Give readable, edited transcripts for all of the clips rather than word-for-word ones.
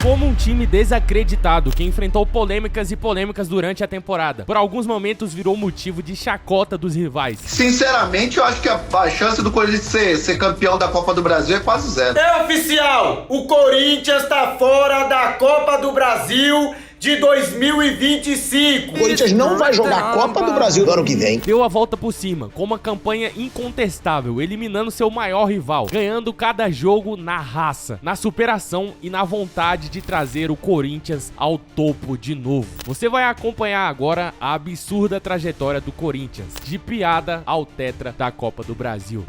Como um time desacreditado que enfrentou polêmicas e polêmicas durante a temporada, por alguns momentos virou motivo de chacota dos rivais. Sinceramente, eu acho que a chance do Corinthians ser campeão da Copa do Brasil é quase zero. É oficial! O Corinthians tá fora da Copa do Brasil de 2025. O Corinthians não vai jogar a Copa do Brasil no ano que vem. Deu a volta por cima, com uma campanha incontestável, eliminando seu maior rival, ganhando cada jogo na raça, na superação e na vontade de trazer o Corinthians ao topo de novo. Você vai acompanhar agora a absurda trajetória do Corinthians, de piada ao tetra da Copa do Brasil.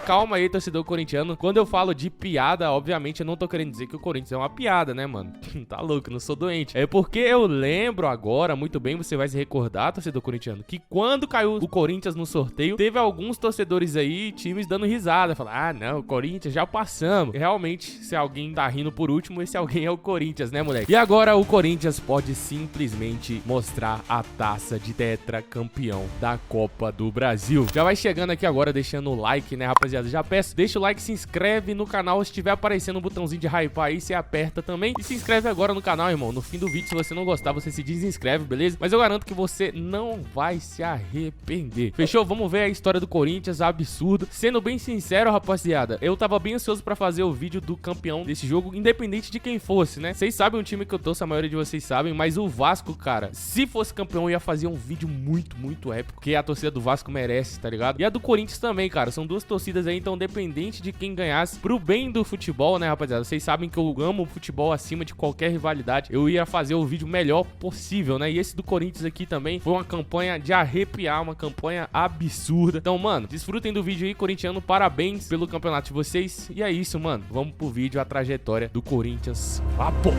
Calma aí, torcedor corintiano. Quando eu falo de piada, obviamente eu não tô querendo dizer que o Corinthians é uma piada, né, mano? Tá louco, não sou doente. É porque eu lembro agora, muito bem, você vai se recordar, torcedor corintiano, que quando caiu o Corinthians no sorteio, teve alguns torcedores aí, times dando risada, falando, ah, não, o Corinthians já passamos. E realmente, se alguém tá rindo por último, esse alguém é o Corinthians, né, moleque? E agora o Corinthians pode simplesmente mostrar a taça de tetracampeão da Copa do Brasil. Já vai chegando aqui agora, deixando o like, né, rapaziada? Já peço, deixa o like, se inscreve no canal, se estiver aparecendo um botãozinho de hypar aí, você aperta também. E se inscreve agora no canal, irmão. No fim do vídeo, se você não gostar, você se desinscreve, beleza? Mas eu garanto que você não vai se arrepender. Fechou? Vamos ver a história do Corinthians, absurdo. Sendo bem sincero, rapaziada, eu tava bem ansioso pra fazer o vídeo do campeão desse jogo, independente de quem fosse, né? Vocês sabem o time que eu torço, a maioria de vocês sabem, mas o Vasco, cara, se fosse campeão, eu ia fazer um vídeo muito épico, porque a torcida do Vasco merece, tá ligado? E a do Corinthians também, cara, são duas torcidas aí, então independente de quem ganhasse, pro bem do futebol, né, rapaziada? Vocês sabem que eu amo o futebol acima de qualquer rivalidade, eu ia fazer o vídeo melhor possível, né? E esse do Corinthians aqui também foi uma campanha de arrepiar, uma campanha absurda. Então, mano, desfrutem do vídeo aí, corintiano, parabéns pelo campeonato de vocês. E é isso, mano, vamos pro vídeo, a trajetória do Corinthians. Vapor!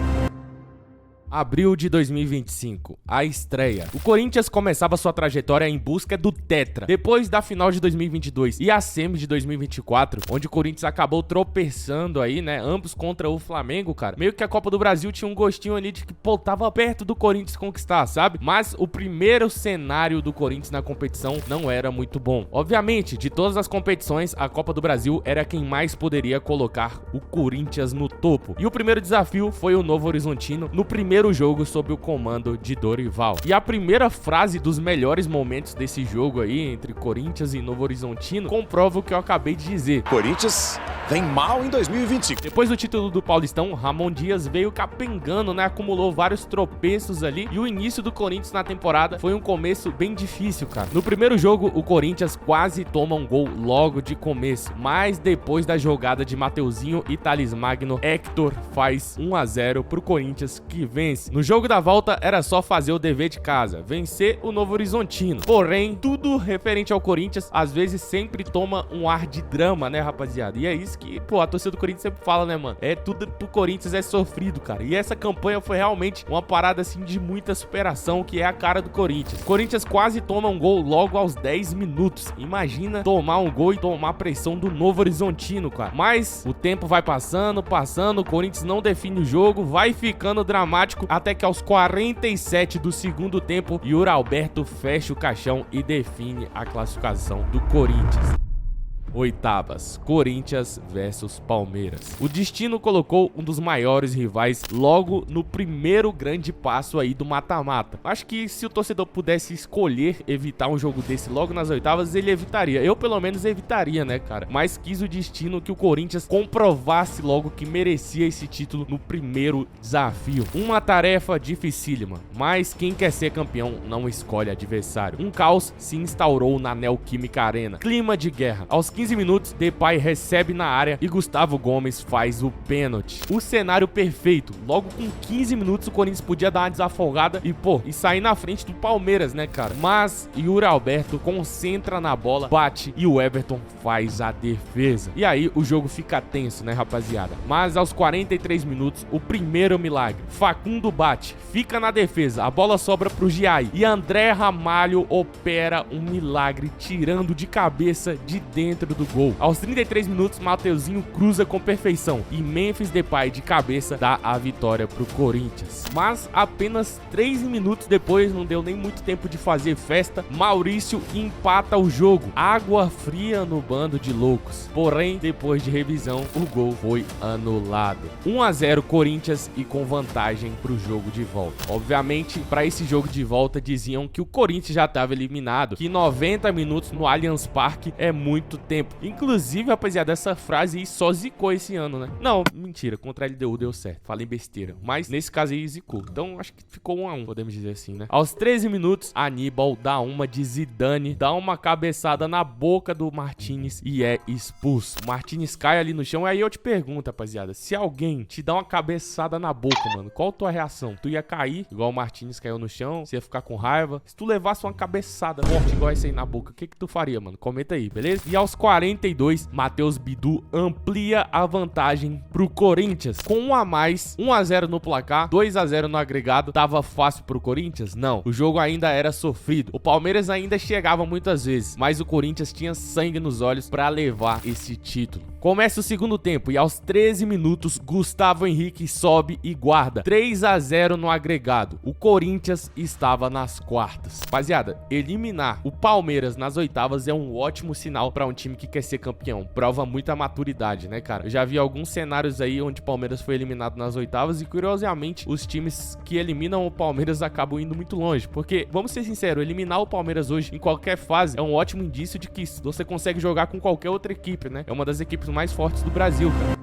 Abril de 2025, a estreia. O Corinthians começava sua trajetória em busca do tetra, depois da final de 2022 e a semi de 2024, onde o Corinthians acabou tropeçando aí, né, ambos contra o Flamengo, cara. Meio que a Copa do Brasil tinha um gostinho ali de que, pô, tava perto do Corinthians conquistar, sabe? Mas o primeiro cenário do Corinthians na competição não era muito bom. Obviamente, de todas as competições, a Copa do Brasil era quem mais poderia colocar o Corinthians no topo. E o primeiro desafio foi o Novo Horizontino, no primeiro jogo sob o comando de Dorival. E a primeira frase dos melhores momentos desse jogo aí, entre Corinthians e Novo Horizontino, comprova o que eu acabei de dizer. Corinthians vem mal em 2025. Depois do título do Paulistão, Ramon Dias veio capengando, né? Acumulou vários tropeços ali. E o início do Corinthians na temporada foi um começo bem difícil, cara. No primeiro jogo, o Corinthians quase toma um gol logo de começo. Mas depois da jogada de Mateuzinho e Thales Magno, Hector faz 1-0 pro Corinthians, que vence. No jogo da volta, era só fazer o dever de casa, vencer o Novo Horizontino. Porém, tudo referente ao Corinthians, às vezes sempre toma um ar de drama, né, rapaziada? E é isso que, pô, a torcida do Corinthians sempre fala, né, mano? É tudo pro Corinthians é sofrido, cara. E essa campanha foi realmente uma parada, assim, de muita superação, que é a cara do Corinthians. O Corinthians quase toma um gol logo aos 10 minutos. Imagina tomar um gol e tomar pressão do Novo Horizontino, cara. Mas o tempo vai passando, o Corinthians não define o jogo, vai ficando dramático, até que aos 47 do segundo tempo, Yuri Alberto fecha o caixão e define a classificação do Corinthians. Oitavas, Corinthians versus Palmeiras. O destino colocou um dos maiores rivais logo no primeiro grande passo aí do mata-mata. Acho que se o torcedor pudesse escolher evitar um jogo desse logo nas oitavas, ele evitaria. Eu, pelo menos, evitaria, né, cara? Mas quis o destino que o Corinthians comprovasse logo que merecia esse título no primeiro desafio. Uma tarefa dificílima, mas quem quer ser campeão não escolhe adversário. Um caos se instaurou na Neoquímica Arena. Clima de guerra. Aos 15 minutos, Depay recebe na área e Gustavo Gomes faz o pênalti. O cenário perfeito. Logo com 15 minutos, o Corinthians podia dar uma desafogada e sair na frente do Palmeiras, né, cara? Mas Yuri Alberto concentra na bola, bate e o Everton faz a defesa. E aí o jogo fica tenso, né, rapaziada? Mas aos 43 minutos, o primeiro milagre. Facundo bate, fica na defesa, a bola sobra pro Giai e André Ramalho opera um milagre tirando de cabeça de dentro parceiro do gol. Aos 33 minutos, Mateuzinho cruza com perfeição e Memphis Depay de cabeça dá a vitória pro Corinthians. Mas apenas 3 minutos depois, não deu nem muito tempo de fazer festa, Maurício empata o jogo. Água fria no bando de loucos. Porém, depois de revisão, o gol foi anulado. 1 a 0 Corinthians e com vantagem pro jogo de volta. Obviamente, para esse jogo de volta diziam que o Corinthians já estava eliminado, que 90 minutos no Allianz Parque é muito tempo. Inclusive, rapaziada, essa frase aí só zicou esse ano, né? Não, mentira, contra a LDU deu certo, falei besteira. Mas nesse caso aí zicou. Então acho que ficou 1 a 1, podemos dizer assim, né? Aos 13 minutos, Aníbal dá uma de Zidane, dá uma cabeçada na boca do Martínez e é expulso. O Martínez cai ali no chão. E aí eu te pergunto, rapaziada, se alguém te dá uma cabeçada na boca, mano, qual a tua reação? Tu ia cair, igual o Martínez caiu no chão? Você ia ficar com raiva? Se tu levasse uma cabeçada forte igual essa aí na boca, o que tu faria, mano? Comenta aí, beleza? E aos 42, Matheus Bidu amplia a vantagem pro Corinthians. Com 1 a mais, 1 a 0 no placar, 2 a 0 no agregado. Tava fácil pro Corinthians? Não. O jogo ainda era sofrido. O Palmeiras ainda chegava muitas vezes, mas o Corinthians tinha sangue nos olhos pra levar esse título. Começa o segundo tempo e aos 13 minutos, Gustavo Henrique sobe e guarda. 3 a 0 no agregado. O Corinthians estava nas quartas. Rapaziada, eliminar o Palmeiras nas oitavas é um ótimo sinal para um time que quer ser campeão. Prova muita maturidade, né, cara? Eu já vi alguns cenários aí onde o Palmeiras foi eliminado nas oitavas e, curiosamente, os times que eliminam o Palmeiras acabam indo muito longe. Porque, vamos ser sinceros, eliminar o Palmeiras hoje em qualquer fase é um ótimo indício de que você consegue jogar com qualquer outra equipe, né? É uma das equipes mais fortes do Brasil, cara.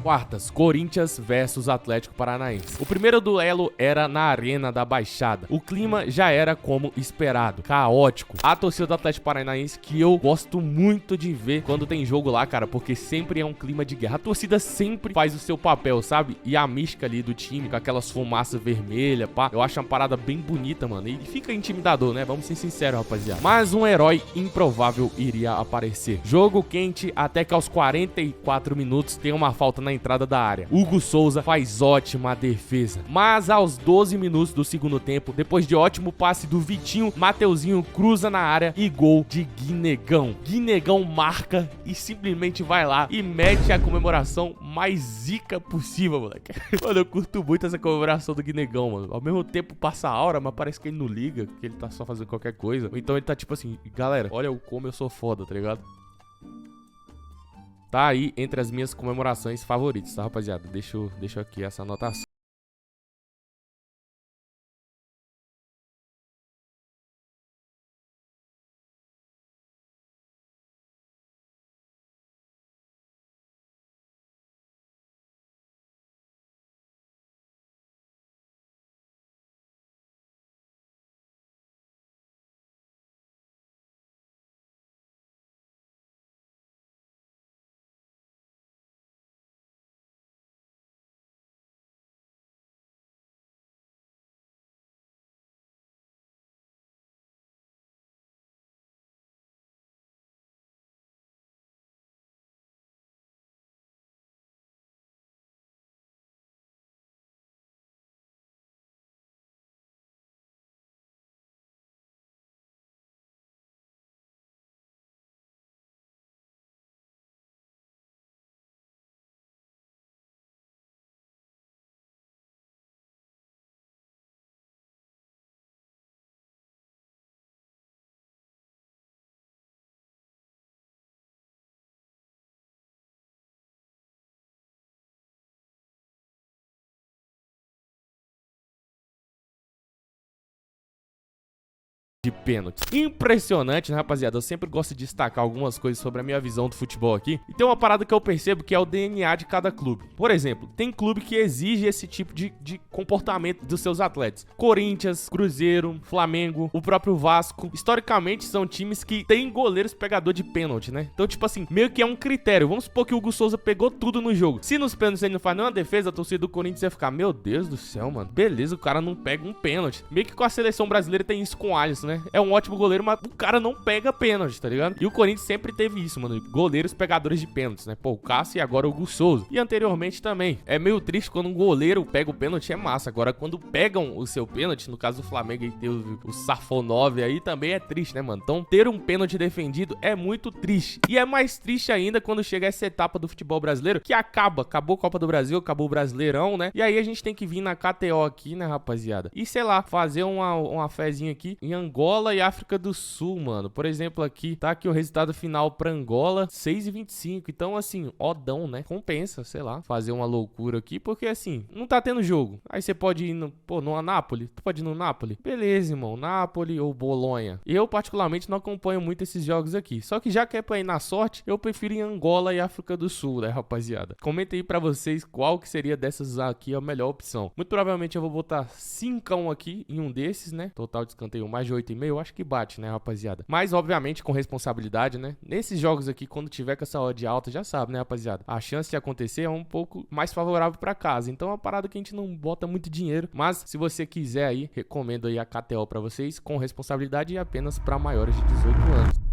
Quartas, Corinthians versus Atlético Paranaense. O primeiro duelo era na Arena da Baixada. O clima já era como esperado, caótico. A torcida do Atlético Paranaense, que eu gosto muito de ver quando tem jogo lá, cara, porque sempre é um clima de guerra. A torcida sempre faz o seu papel, sabe? E a mística ali do time, com aquelas fumaças vermelhas, pá. Eu acho uma parada bem bonita, mano. E fica intimidador, né? Vamos ser sinceros, rapaziada. Mas um herói improvável iria aparecer. Jogo quente até que aos 44 minutos tem uma falta na entrada da área. Hugo Souza faz ótima defesa. Mas aos 12 minutos do segundo tempo, depois de ótimo passe do Vitinho, Mateuzinho cruza na área e gol de Guinegão. Guinegão marca e simplesmente vai lá e mete a comemoração mais zica possível, moleque. Mano, eu curto muito essa comemoração do Guinegão, mano. Ao mesmo tempo passa a hora, mas parece que ele não liga, que ele tá só fazendo qualquer coisa. Ou então ele tá tipo assim, galera, olha como eu sou foda, tá ligado? Tá aí entre as minhas comemorações favoritas, tá, rapaziada? Deixa aqui essa anotação. De pênalti. Impressionante, né, rapaziada? Eu sempre gosto de destacar algumas coisas sobre a minha visão do futebol aqui. E tem uma parada que eu percebo que é o DNA de cada clube. Por exemplo, tem clube que exige esse tipo de comportamento dos seus atletas. Corinthians, Cruzeiro, Flamengo, o próprio Vasco. Historicamente, são times que têm goleiros pegador de pênalti, né? Então, tipo assim, meio que é um critério. Vamos supor que o Hugo Souza pegou tudo no jogo. Se nos pênaltis ele não faz nenhuma defesa, a torcida do Corinthians ia ficar, meu Deus do céu, mano. Beleza, o cara não pega um pênalti. Meio que com a seleção brasileira tem isso com o Alisson, né? né? É um ótimo goleiro, mas o cara não pega pênalti, tá ligado? E o Corinthians sempre teve isso, mano. Goleiros pegadores de pênaltis, né? Pô, o Cássio e agora o Hugo Souza. E anteriormente também. É meio triste quando um goleiro pega o pênalti, é massa. Agora, quando pegam o seu pênalti, no caso do Flamengo e ter o Safonov aí, também é triste, né, mano? Então, ter um pênalti defendido é muito triste. E é mais triste ainda quando chega essa etapa do futebol brasileiro, que acabou a Copa do Brasil, acabou o Brasileirão, né? E aí a gente tem que vir na KTO aqui, né, rapaziada? E, sei lá, fazer uma fezinha aqui em Angola e África do Sul, mano. Por exemplo, aqui, tá aqui o resultado final pra Angola, 6,25. Então, assim, odão, né? Compensa, sei lá, fazer uma loucura aqui, porque, assim, não tá tendo jogo. Aí você pode ir no Napoli. Tu pode ir no Napoli? Beleza, irmão. Napoli ou Bolonha. Eu, particularmente, não acompanho muito esses jogos aqui. Só que já que é pra ir na sorte, eu prefiro ir em Angola e África do Sul, né, rapaziada? Comenta aí pra vocês qual que seria dessas aqui a melhor opção. Muito provavelmente eu vou botar 5 aqui em um desses, né? Total de escanteio mais de 8,5. Acho que bate, né, rapaziada? Mas, obviamente, com responsabilidade, né? Nesses jogos aqui, quando tiver com essa odd alta, já sabe, né, rapaziada? A chance de acontecer é um pouco mais favorável pra casa. Então é uma parada que a gente não bota muito dinheiro. Mas, se você quiser aí, recomendo aí a KTO pra vocês, com responsabilidade e apenas pra maiores de 18 anos.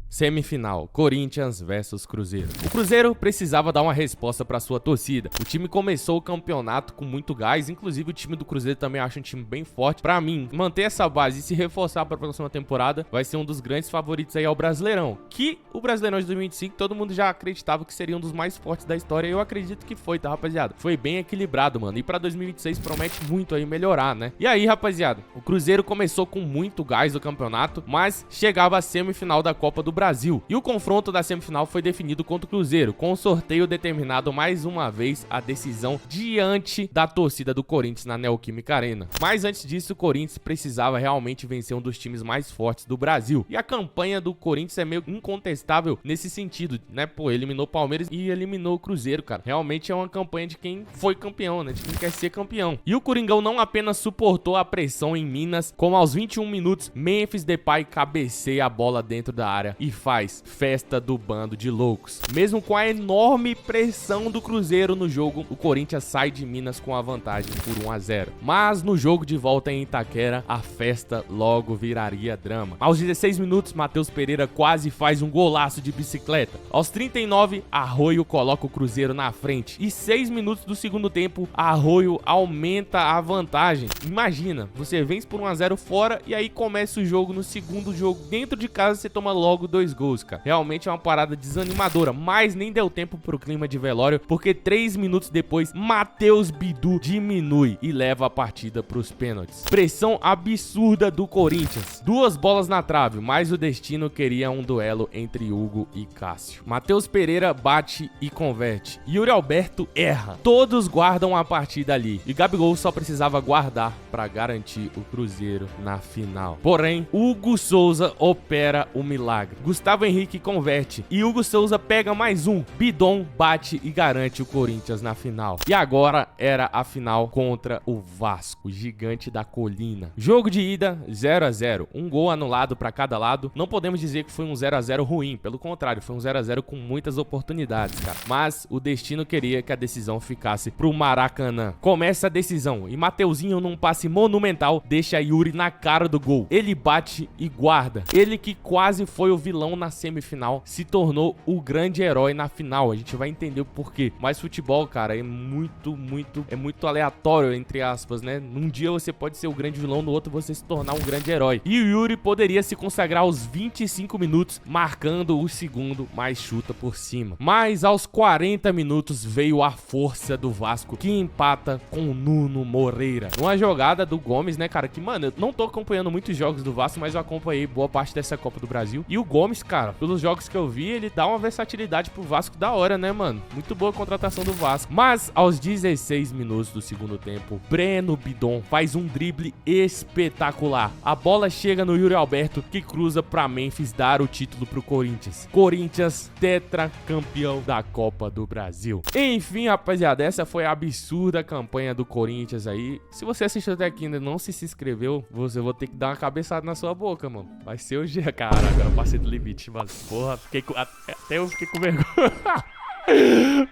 Semifinal, Corinthians versus Cruzeiro. O Cruzeiro precisava dar uma resposta para sua torcida. O time começou o campeonato com muito gás, inclusive o time do Cruzeiro também acho um time bem forte. Para mim, manter essa base e se reforçar para a próxima temporada vai ser um dos grandes favoritos aí ao Brasileirão. Que o Brasileirão de 2025 todo mundo já acreditava que seria um dos mais fortes da história e eu acredito que foi, tá, rapaziada? Foi bem equilibrado, mano. E para 2026 promete muito aí melhorar, né? E aí, rapaziada, o Cruzeiro começou com muito gás no campeonato, mas chegava à semifinal da Copa do Brasil. E o confronto da semifinal foi definido contra o Cruzeiro, com o sorteio determinado mais uma vez a decisão diante da torcida do Corinthians na Neoquímica Arena. Mas antes disso, o Corinthians precisava realmente vencer um dos times mais fortes do Brasil. E a campanha do Corinthians é meio incontestável nesse sentido, né? Pô, eliminou o Palmeiras e eliminou o Cruzeiro, cara. Realmente é uma campanha de quem foi campeão, né? De quem quer ser campeão. E o Coringão não apenas suportou a pressão em Minas, como aos 21 minutos, Memphis Depay cabeceia a bola dentro da área e faz festa do bando de loucos. Mesmo com a enorme pressão do Cruzeiro no jogo, o Corinthians sai de Minas com a vantagem por 1-0. Mas no jogo de volta em Itaquera, a festa logo viraria drama. Aos 16 minutos, Matheus Pereira quase faz um golaço de bicicleta. Aos 39, Arroio coloca o Cruzeiro na frente. E 6 minutos do segundo tempo, Arroio aumenta a vantagem. Imagina, você vence por 1-0 fora e aí começa o jogo no segundo jogo. Dentro de casa você toma logo 2 gols, cara. Realmente é uma parada desanimadora, mas nem deu tempo pro clima de velório, porque 3 minutos depois, Matheus Bidu diminui e leva a partida pros pênaltis. Pressão absurda do Corinthians. 2 bolas na trave, mas o destino queria um duelo entre Hugo e Cássio. Matheus Pereira bate e converte. Yuri Alberto erra. Todos guardam a partida ali. E Gabigol só precisava guardar para garantir o Cruzeiro na final. Porém, Hugo Souza opera o milagre. Gustavo Henrique converte e Hugo Souza pega mais um. Bidon bate e garante o Corinthians na final. E agora era a final contra o Vasco, gigante da colina. Jogo de ida 0-0, um gol anulado para cada lado. Não podemos dizer que foi um 0-0 ruim, pelo contrário, foi um 0-0 com muitas oportunidades, cara. Mas o destino queria que a decisão ficasse pro Maracanã. Começa a decisão e Mateuzinho num passe monumental deixa Yuri na cara do gol. Ele bate e guarda. Ele que quase foi o vilão na semifinal, se tornou o grande herói na final. A gente vai entender o porquê. Mas futebol, cara, é muito aleatório, entre aspas, né? Num dia você pode ser o grande vilão, no outro você se tornar um grande herói. E o Yuri poderia se consagrar aos 25 minutos, marcando o segundo, mas chuta por cima. Mas aos 40 minutos veio a força do Vasco, que empata com o Nuno Moreira. Uma jogada do Gomes, né, cara? Que, mano, eu não tô acompanhando muitos jogos do Vasco, mas eu acompanhei boa parte dessa Copa do Brasil. E o Gomes, cara, pelos jogos que eu vi, ele dá uma versatilidade pro Vasco da hora, né, mano? Muito boa a contratação do Vasco. Mas aos 16 minutos do segundo tempo, Breno Bidon faz um drible espetacular. A bola chega no Yuri Alberto, que cruza pra Memphis dar o título pro Corinthians. Corinthians tetracampeão da Copa do Brasil. Enfim, rapaziada, essa foi a absurda campanha do Corinthians aí. Se você assistiu até aqui e ainda não se inscreveu, você vai ter que dar uma cabeçada na sua boca, mano. Vai ser o dia, cara. Agora eu passei do limite, mano. Porra, até eu fiquei com vergonha.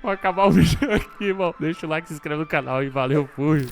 Vou acabar o vídeo aqui, mano. Deixa o like, se inscreve no canal e valeu, fui.